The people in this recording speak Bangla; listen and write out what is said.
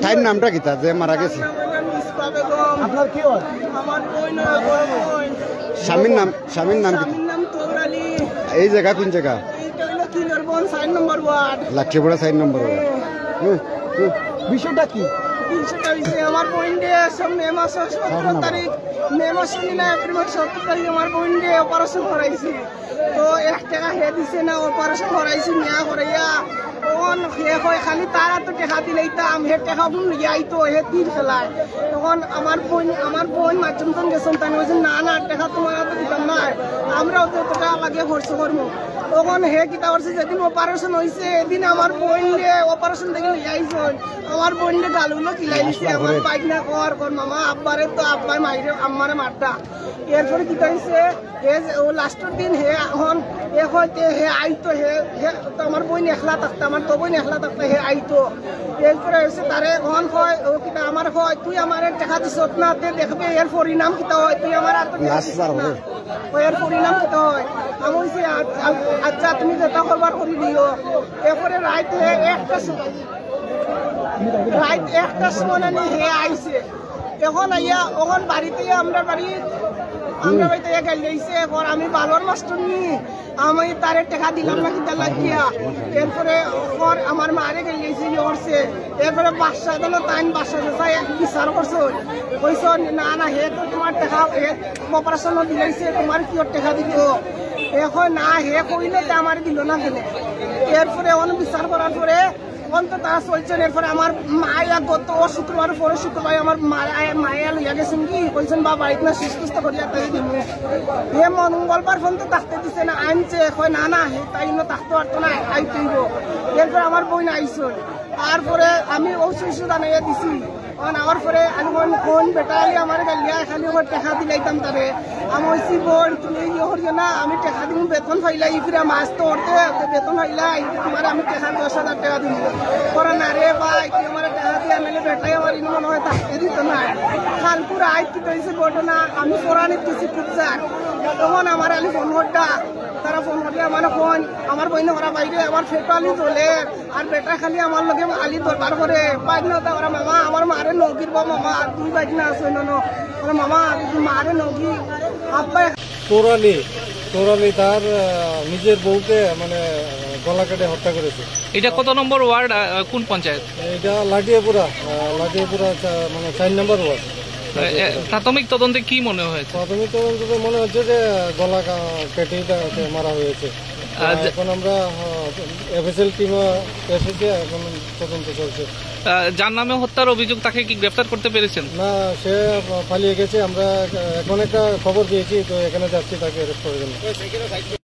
তাইর নামটা কি যে মারা গেছে? আপনার কি হয়? আমার বোন, স্বামীর নাম কি? নাম তোরালি। এই জায়গা কোন জায়গা? এইটা হলো কিনারবন 4 নম্বর ওয়ার্ড, লাঠিপুরা 4 নম্বর ওয়ার্ড। বিষয়টা কি? বিষয়টা হইছে আমার বোনকে মে মাসের 17 তারিখ, মে মাসের না এপ্রিল মাসের 17 তারিখ আমার বোনকে অপারেশন করাইছি। তো 1 টাকা হে দিছে না, অপারেশন করাইছি নিয়া করাইয়া তখন হে হয় খালি তারা তো টেকা দিলাইতাম, হে টেকা বোন লিয়াইতো হে তীর খেলায়। তখন আমার বোন মাঝুমতন গেছেন, তাই বলছেন না না টেকা তোমার তো দিতাম না, আমরাও তো টাকা লাগে খরচ করবো। তখন হে কিতা করছে, যেদিন অপারেশন হয়েছে এদিন আমার বোনকে অপারেশন থেকে লিয়াইছেন, আমার বোনকে গালুলো কিলাই দিছে। আমার বাইক না কর মামা আব্বারে তো আব্বাই মাইরে আম্মারে মারটা। এরপরে কিতা হয়েছে, ও লাস্টের দিন হে এখন হে আইতো, হে তো আমার বোন একলা থাকতো, আমার তো বোন একলা থাকতো, হে আইতো। এরপরে হয়েছে তারে এখন হয় ও কিতা আমার হয় তুই আমার টাকা দিস না, দেখবে এর পরিণাম কিতা হয়, তুই আমার এর পরিণাম কিতা হয়। আমি বলছি আচ্ছা তুমি যেটা করবার করি দিও। এরপরে রাইতে একটা সময় হে আইছে। এখন আইয়া ওখান বাড়িতে আমরা বাড়িতে গেলিয়েছে। এরপর আমি বালর মাস্টার নি, আমি তারে টাকা দিলাম না কিতা লাগিয়া। এরপরে আমার মারে গেলিয়েছে করছে। এরপরে বাসা দিল, তাই বাসা বিচার করছো, কইস না না হে তো তোমার টাকা অপারেশন দিলাইছে, তোমার কি টাকা দিত? এখন না হে কইলে আমার দিল না কেন। এরপরে অনেক বিচার করার পরে তো তারা চলছেন। এরপরে আমার মায়া গত শুক্রবার পরে শুক্রবার আমার মায়া লইয়া গেছেন কি কইছেন বা বাড়িতে না সুস্থ করিয়া তাই দিব। হে মঙ্গলবার ফোন তো থাকতে দিছে না, আনছে কয় না না হে তাই থাকতে পারতো না, আইতেইব। এরপরে আমার বোন আইসন, তারপরে আমি ওষুধ আনাইয়া দিছি। আমার পরে আমি কোন বেটা আলি আমার গালিয়া খালি আমার টেকা দিলাইতাম তারে। আমি হয়েছি বোন তুমি ইয়ে করিও না, আমি টেকা দিব, বেতন ফাইলাই ফিরে মাছ তো উঠতে বেতন ফাইলাই তোমার আমি টেকা 10,000 টাকা দিব। করা না রে ভাই তুই আমার টাকা দিয়ে আনলে বেটাই আমার ইনো মনে হয় থাকতে দিত না। কালপুর আয় কি হয়েছে ঘটনা, আমি পরানিত কিছু খুঁজছার। তখন আমার আলি ফোন করটা, তারা ফোন করলে আমার ফোন আমার বইনে ওরা বাইরে আমার ফেটো আলি তোলে, আর বেটা খালি আমার লগে আলি দরবার করে বাইক না ওরা মামা আমার মারে নগির বা মামা তুই বাইক না আসো না মামা মারে নগি আব্বা। তোরালি তার নিজের বউকে মানে গলা কেটে হত্যা করেছে। এটা কত নম্বর ওয়ার্ড, কোন পঞ্চায়েত? এটা লাঠিয়াপুরা মানে 4 নম্বর ওয়ার্ড। প্রাথমিক তদন্তে কি মনে হয়েছে? প্রাথমিক তদন্তে মনে হচ্ছে যে গলা কেটেই তাকে মারা হয়েছে। এখন আমরা এফএসএল টিম এসেছে, এখন তদন্ত চলছে। যার নামে হত্যার অভিযোগ তাকে কি গ্রেফতার করতে পেরেছেন? না, সে পালিয়ে গেছে। আমরা এখন একটা খবর দিয়েছি, তো এখানে যাচ্ছি তাকে অ্যারেস্ট করার জন্য।